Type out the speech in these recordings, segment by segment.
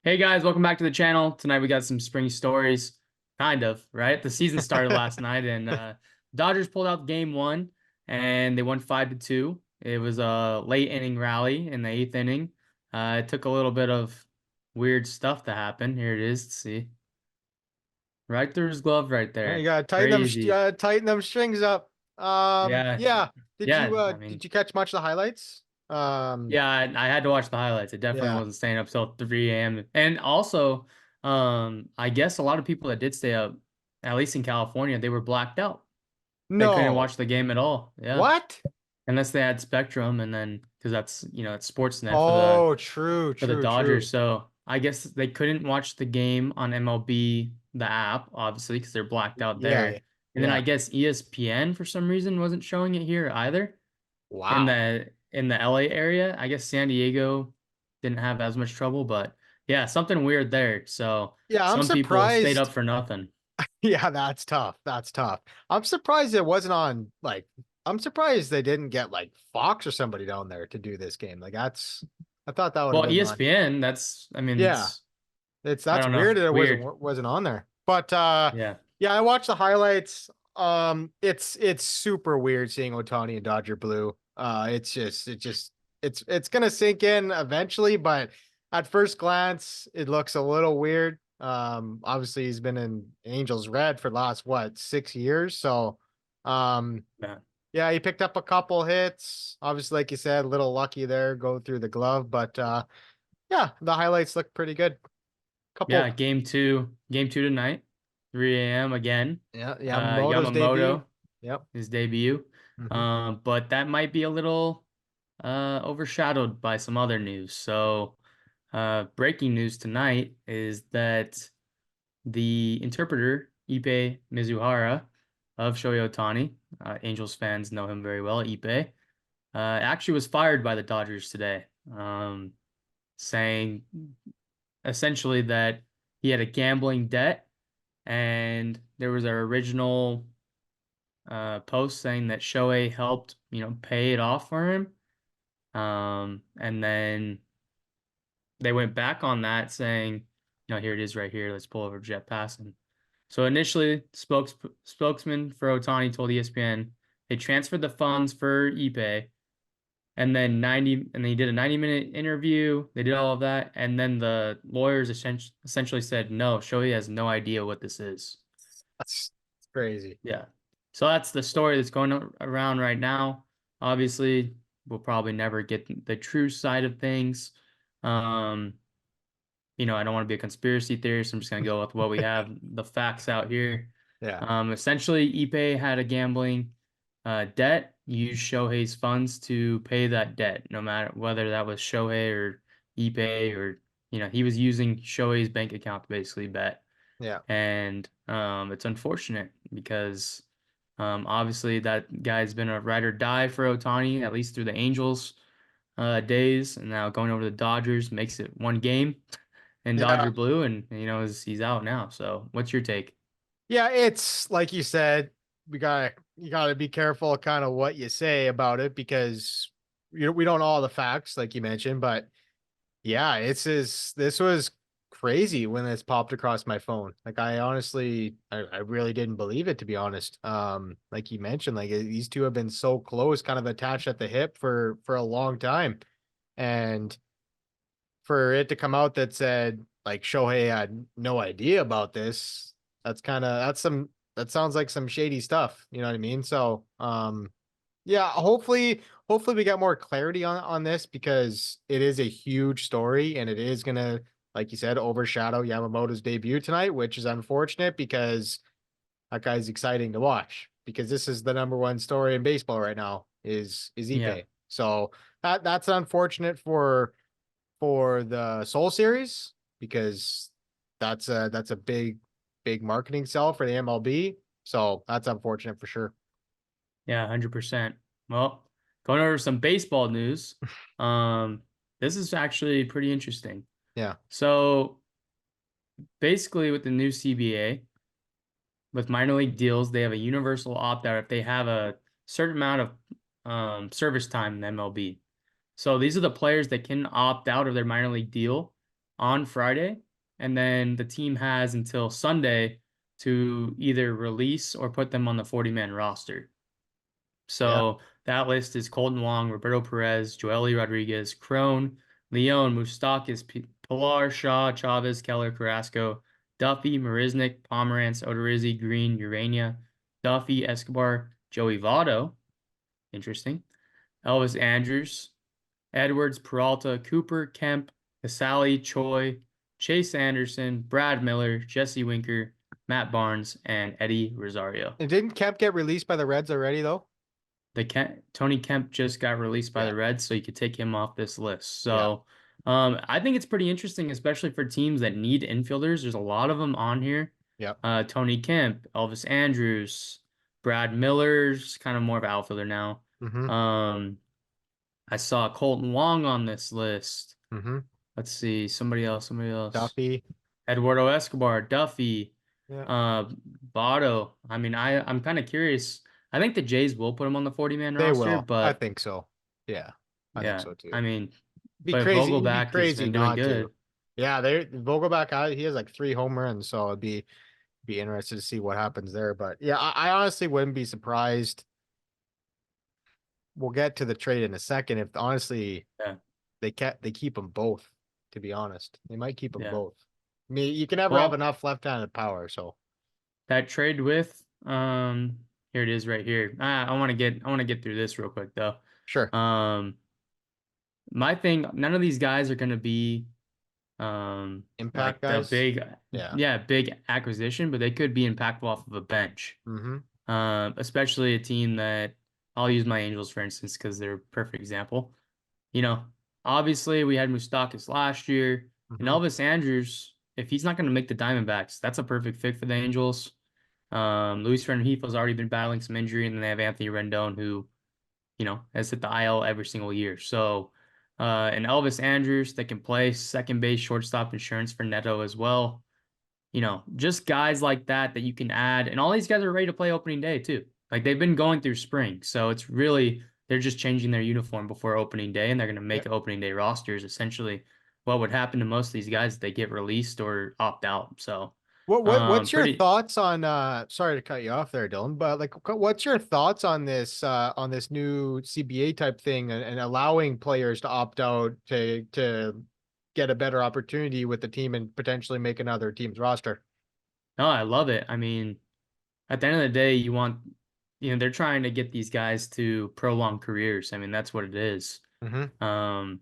Hey guys, welcome back to the channel. Tonight we got some spring stories, kind of, right? The season started last night and Dodgers pulled out game one and they won 5-2. It was a late inning rally in the eighth inning. It took a little bit of weird stuff to happen. Here it is. Let's see. Right through his glove right Yeah, you there. gotta Crazy. tighten them strings up. Yeah. Yeah. Did Yeah. you uh I mean, did you catch much of the highlights? yeah, I had to watch the highlights. It definitely Yeah. wasn't staying up till 3 a.m. And also, I guess a lot of people that did stay up, at least in California, they were blacked out. They couldn't No. watch the game at all. Yeah. What? Unless they had Spectrum and then because that's, it's Sportsnet for the Oh, true, for the true, Dodgers. true. So I guess they couldn't watch the game on MLB, the app, obviously, because they're blacked out Yeah, there. yeah. And then I Yeah. guess ESPN for some reason wasn't showing it here either in Wow. the LA area. I guess San Diego didn't have as much trouble, but yeah, something weird there. So Yeah, I'm some people stayed up surprised. for nothing. Yeah, that's tough. That's tough. I'm surprised it wasn't on I'm surprised they didn't get like Fox or somebody down there to do this game. I thought that would have Well, been on. ESPN, that's I mean, Yeah. I That's don't know, weird that it weird. wasn't on there. But Yeah. yeah, I watched the highlights. It's super weird seeing Otani and Dodger blue. It's gonna sink in eventually, but at first glance, it looks a little weird. Obviously he's been in Angels red for the last what, 6 years. So um Yeah. yeah, he picked up a couple hits. Obviously, like you said, a little lucky there, go through the glove, but yeah, the highlights look pretty good. Yeah, Couple. game two tonight, 3 a.m. again. Yeah, Yamamoto's debut. Yamamoto, Yep. his debut. Hmm. But that might be a little overshadowed by some other news. So, breaking news tonight is that the interpreter, Ippei Mizuhara of Shohei Ohtani, Angels fans know him very well, Ippei, actually was fired by the Dodgers today, saying essentially that he had a gambling debt and there was an original post saying that Shohei helped, pay it off for him. And then they went back on that saying, here it is right here. Let's pull over Jet Pass. And so initially, spokesman for Otani told ESPN they transferred the funds for Ippei, and then they did a 90-minute interview. They did all of that, and then the lawyers essentially said, no, Shohei has no idea what this is. That's crazy. Yeah. So that's the story that's going around right now. Obviously, we'll probably never get the true side of things. Um, I don't want to be a conspiracy theorist. I'm just gonna go with what we have, the facts out here. Yeah. Essentially, Ippei had a gambling debt. Used Shohei's funds to pay that debt, no matter whether that was Shohei or Ippei or he was using Shohei's bank account to basically bet. Yeah. And it's unfortunate because obviously that guy's been a ride or die for Otani, at least through the Angels days, and now going over to the Dodgers makes it one game in Yeah. Dodger blue, and he's out now. So, what's your take? Yeah, it's like you said, you gotta be careful kind of what you say about it because we don't know all the facts, like you mentioned, but yeah, this was crazy when this popped across my phone. Like I honestly, I really didn't believe it to be honest. Like you mentioned, like these two have been so close, kind of attached at the hip for a long time. And for it to come out that said like Shohei had no idea about this, that sounds like some shady stuff. You know what I mean? So yeah, hopefully we get more clarity on this because it is a huge story and it is gonna, like you said, overshadow Yamamoto's debut tonight, which is unfortunate because that guy's exciting to watch because this is the number one story in baseball right now is Yeah, Ippei. So that's unfortunate for the Soul series because that's a big marketing sell for the MLB. So that's unfortunate for sure. yeah, 100%. Well, going over some baseball news. Um, this is actually pretty interesting. Yeah. So, basically, with the new CBA, with minor league deals, they have a universal opt out if they have a certain amount of service time in MLB. So these are the players that can opt out of their minor league deal on Friday, and then the team has until Sunday to either release or put them on the 40-man roster. Yeah. So that list is Colton Wong, Roberto Perez, Joely Rodriguez, Crone, Leon, Moustakis, Pilar, Shaw, Chavez, Keller, Carrasco, Duffy, Marisnik, Pomerantz, Odorizzi, Green, Urania, Duffy, Escobar, Joey Votto, interesting, Elvis Andrews, Edwards, Peralta, Cooper, Kemp, Casali, Choi, Chase Anderson, Brad Miller, Jesse Winker, Matt Barnes, and Eddie Rosario. And didn't Kemp get released by the Reds already though? Tony Kemp just got released by Yeah. the Reds, so you could take him off this list. Yeah. So I think it's pretty interesting, especially for teams that need infielders. There's a lot of them on here. Yeah. Tony Kemp, Elvis Andrews, Brad Miller's kind of more of an outfielder now. Mm-hmm. Um, I saw Colton Wong on this list. Mm-hmm. Let's see, somebody else, somebody else. Duffy. Eduardo Escobar, Duffy, Yeah. uh, Botto. I mean, I'm kind of curious. I think the Jays will put him on the 40-man They roster, will. I but think so. Yeah. I think yeah, so too. I mean, Be but crazy. It'd be Vogelback has crazy been doing not to. good. Yeah, they Vogelback. He has like 3 home runs, so it'd be interested to see what happens there. But yeah, I honestly wouldn't be surprised. We'll get to the trade in a second. If honestly Yeah, they keep them both. To be honest, they might keep them yeah. both. I mean, you can never have Well, enough left-handed power. So that trade with here it is right here. I want to get through this real quick though. sure, Um, my thing, none of these guys are gonna be impact like the guys. big, Yeah. yeah, big acquisition, but they could be impactful off of a bench. Mm-hmm. Especially a team that I'll use my Angels for instance because they're a perfect example. You know, obviously we had Moustakis last year and Mm-hmm. Elvis Andrews. If he's not going to make the Diamondbacks, that's a perfect fit for the Angels. Luis Renjifo's already been battling some injury, and then they have Anthony Rendon, who has hit the IL every single year. So, and Elvis Andrews that can play second base, shortstop, insurance for Neto as well. Just guys like that that you can add. And all these guys are ready to play opening day too. Like they've been going through spring. So it's really, they're just changing their uniform before opening day and they're going to Yeah. make opening day rosters. Essentially, what would happen to most of these guys if they get released or opt out. So, What's your pretty, thoughts on sorry to cut you off there, Dylan, but like what's your thoughts on this new CBA type thing and allowing players to opt out to get a better opportunity with the team and potentially make another team's roster? no, I love it. I mean, at the end of the day, they're trying to get these guys to prolong careers. I mean, that's what it is. Mm-hmm. Um,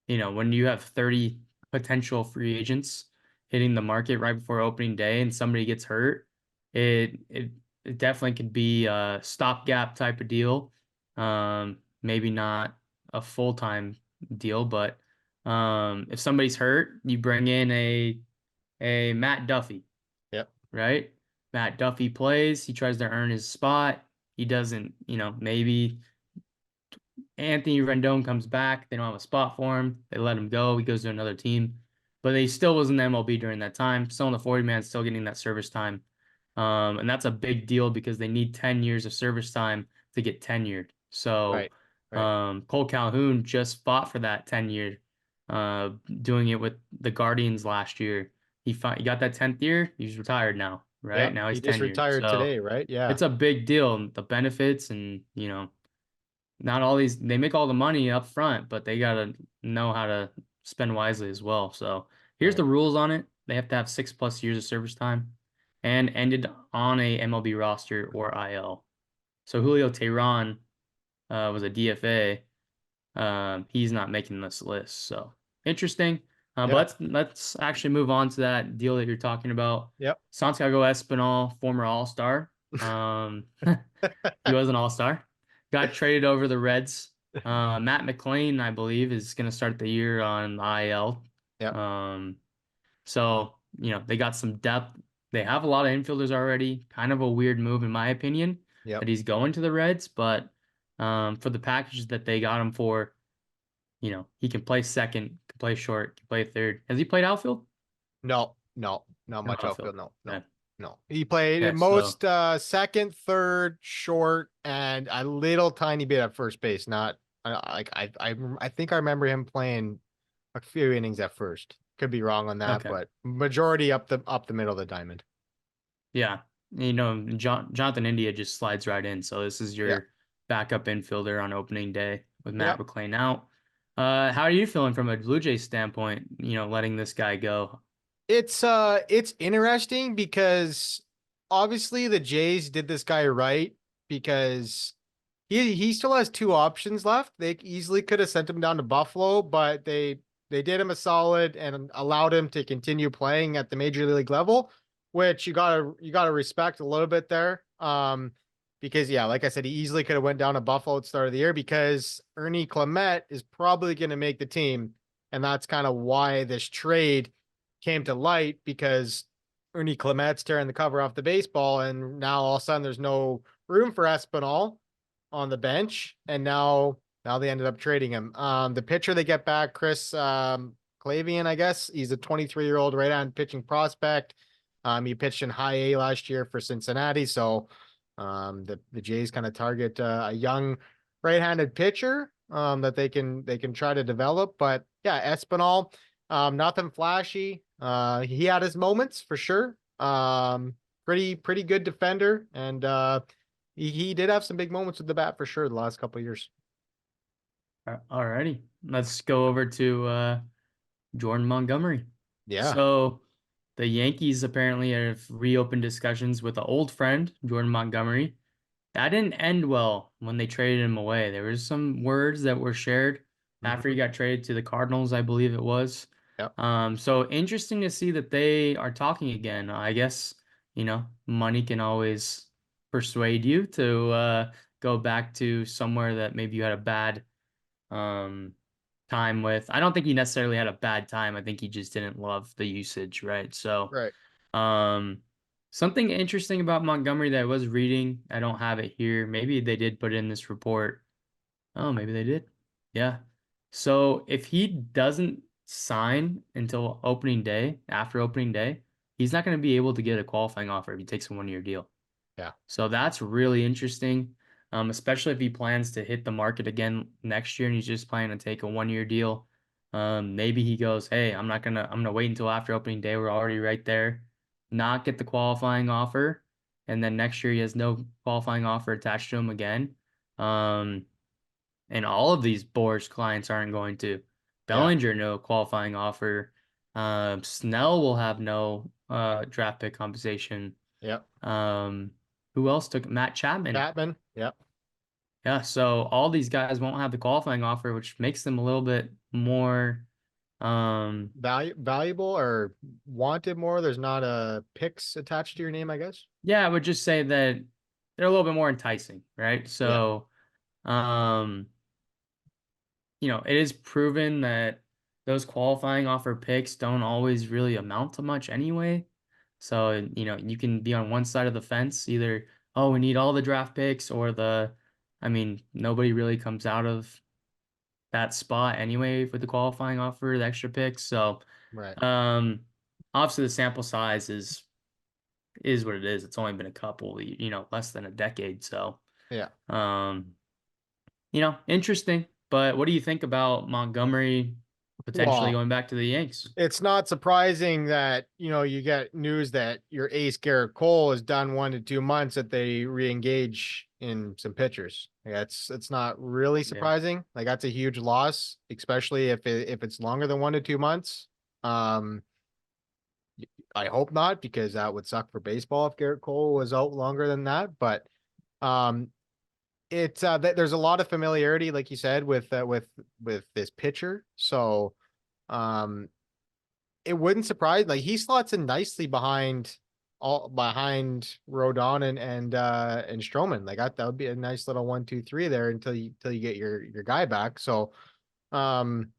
when you have 30 potential free agents hitting the market right before opening day and somebody gets hurt, it definitely could be a stopgap type of deal. Maybe not a full-time deal, but if somebody's hurt, you bring in a Matt Duffy, Yep. right? Matt Duffy plays, he tries to earn his spot. He doesn't, maybe Anthony Rendon comes back. They don't have a spot for him. They let him go. He goes to another team. But he still was in the MLB during that time. Still in the 40 man, still getting that service time. And that's a big deal because they need 10 years of service time to get tenured. So Right. Right. Cole Calhoun just fought for that 10 year, doing it with the Guardians last year. He got that 10th year. He's retired now, right? Yep. Now He he's just tenured. retired So today, right? Yeah. it's a big deal. The benefits and, not all these they make all the money up front, but they gotta know how to spend wisely as well. So here's Right. the rules on it. They have to have 6+ years of service time and ended on a MLB roster or IL. So Julio Teheran was a DFA. He's not making this list. So interesting. But Yeah. let's actually move on to that deal that you're talking about. Yep. Santiago Espinal, former All-Star. He was an all-star. Got traded over the Reds. Matt McLean, I believe, is going to start the year on IL. Yep. Um, so, they got some depth. They have a lot of infielders already. Kind of a weird move, in my opinion, Yep. that he's going to the Reds. But for the package that they got him for, he can play second, can play short, can play third. Has he played outfield? No, no, not No much outfield. outfield. No, no, Okay. no. He played at Okay. So, most second, third, short, and a little tiny bit at first base. Not like I think I remember him playing a few innings at first. Could be wrong on that, Okay. but majority up the middle of the diamond. Yeah. Jonathan India just slides right in. So this is Yeah. your backup infielder on opening day with Matt Yep. McClain out. How are you feeling from a Blue Jays standpoint, letting this guy go? It's interesting because obviously the Jays did this guy right because he still has two options left. They easily could have sent him down to Buffalo, but they did him a solid and allowed him to continue playing at the major league level, which you gotta respect a little bit there. Because yeah, like I said, he easily could have went down to Buffalo at the start of the year because Ernie Clement is probably going to make the team, and that's kind of why this trade came to light because Ernie Clement's tearing the cover off the baseball, and now all of a sudden there's no room for Espinal on the bench, and now they ended up trading him. The pitcher they get back, Chris Clavian, I guess he's a 23-year-old right-hand pitching prospect. He pitched in high A last year for Cincinnati, so the Jays kind of target a young right-handed pitcher that they can try to develop. But yeah, Espinal, nothing flashy. He had his moments for sure. Pretty good defender, and he did have some big moments with the bat for sure the last couple of years. Alrighty. Let's go over to Jordan Montgomery. Yeah. So the Yankees apparently have reopened discussions with an old friend, Jordan Montgomery. That didn't end well when they traded him away. There was some words that were shared after he Hmm. got traded to the Cardinals, I believe it was. Yep. So interesting to see that they are talking again. I guess, money can always persuade you to go back to somewhere that maybe you had a bad um, time with. I don't think he necessarily had a bad time. I think he just didn't love the usage, right? So, Right. um, something interesting about Montgomery that I was reading, I don't have it here. Maybe they did put it in this report. Oh, maybe they did. Yeah. So if he doesn't sign until opening day, after opening day, he's not going to be able to get a qualifying offer if he takes a 1 year deal. Yeah. So that's really interesting, especially if he plans to hit the market again next year and he's just planning to take a 1 year deal. Maybe he goes, "Hey, I'm gonna wait until after opening day. We're already right there, not get the qualifying offer, and then next year he has no qualifying offer attached to him again." Um, and all of these Boris clients aren't going to. Yeah. Bellinger, no qualifying offer. Snell will have no draft pick compensation. Yep. Um, who else took Matt Chapman? Chapman. Yep. Yeah, so all these guys won't have the qualifying offer, which makes them a little bit more. Valuable or wanted more. There's not a picks attached to your name, I guess. Yeah, I would just say that they're a little bit more enticing, right? Yeah. So, um, it is proven that those qualifying offer picks don't always really amount to much anyway. So, you can be on one side of the fence, either, oh, we need all the draft picks, or I mean, nobody really comes out of that spot anyway for the qualifying offer, the extra picks. So, Right. um, obviously the sample size is what it is. It's only been a couple, less than a decade. So, Yeah. um, interesting. But what do you think about Montgomery potentially Well, going back to the Yanks? it's not surprising that, you get news that your ace Garrett Cole is done 1 to 2 months that they re-engage in some pitchers. Like, it's not really Yeah. surprising. Like that's a huge loss, especially if it's longer than 1 to 2 months. Um, I hope not because that would suck for baseball if Garrett Cole was out longer than that. But um, there's a lot of familiarity, like you said, with this pitcher. So um it wouldn't surprise, like he slots in nicely behind Rodon and Stroman. Like that would be a nice little 1, 2, 3 there until you get your guy back. So um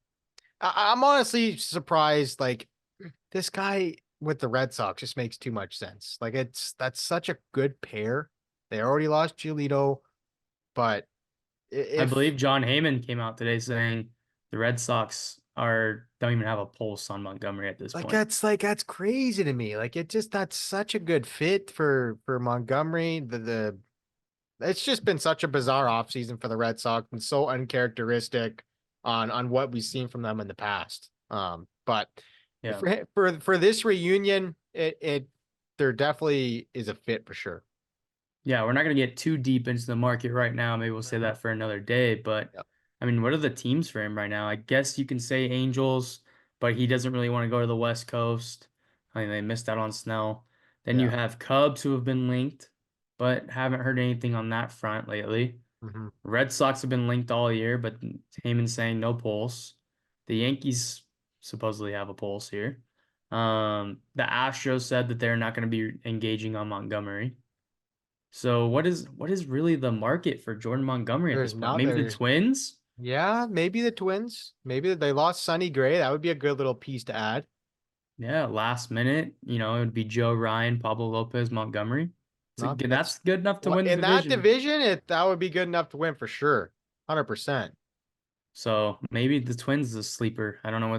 I'm honestly surprised, like this guy with the Red Sox just makes too much sense. Like that's such a good pair. They already lost Giolito, but I if believe John Heyman came out today saying the Red Sox are don't even have a pulse on Montgomery at this point. like that's crazy to me. Like that's such a good fit for Montgomery. The it's just been such a bizarre offseason for the Red Sox and so uncharacteristic on what we've seen from them in the past. But Yeah. For this reunion, it there definitely is a fit for sure. Yeah, we're not going to get too deep into the market right now. Maybe we'll say Mhm. that for another day. But Yep. I mean, what are the teams for him right now? I guess you can say Angels, but he doesn't really want to go to the West Coast. I mean, they missed out on Snell. Then you Yeah. have Cubs who have been linked, but haven't heard anything on that front lately. Hmm. Red Sox have been linked all year, but Heyman's saying no pulse. The Yankees supposedly have a pulse here. The Astros said that they're not going to be engaging on Montgomery. So what is really the market for Jordan Montgomery at this There's point? not Maybe the there's Twins? Yeah, maybe the Twins. Maybe they lost Sonny Gray. That would be a good little piece to add. Yeah, last minute, it would be Joe Ryan, Pablo Lopez, Montgomery. Not That's good enough to win the in that division. division, that would be good enough to win for sure. 100%. So maybe the Twins is a sleeper. I don't know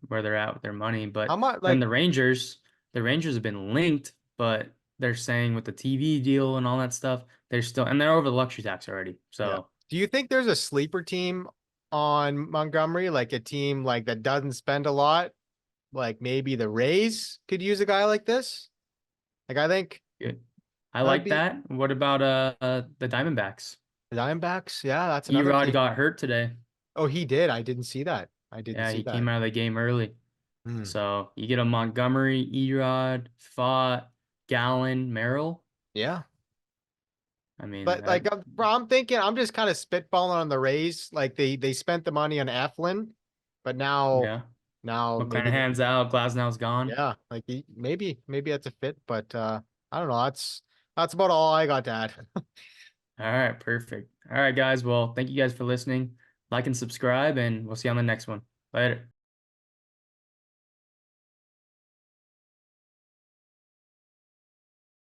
where they're at with their money, How but much then like the Rangers have been linked, but they're saying with the TV deal and all that stuff, they're over the luxury tax already. Yeah. So Do you think there's a sleeper team on Montgomery, like a team like that doesn't spend a lot? Like maybe the Rays could use a guy like this? Like I think good. I that would like be that. What about the Diamondbacks? the Diamondbacks. Yeah, that's another Erod team. got hurt today. Oh, he did. I didn't see that. I didn't Yeah, see he that. came out of the game early. Hmm. So you get a Montgomery, Erod, Fott, Gallen, Merrill. Yeah. I mean But that. like I'm thinking, I'm just kind of spitballing on the Rays. Like they spent the money on Eflin, but Yeah, now maybe McClanahan's out. Glasnow's gone. yeah, like maybe that's a fit, but I don't know. That's about all I got to add. All right, perfect. All right, guys. Well, thank you guys for listening. Like and subscribe, and we'll see you on the next one. Later.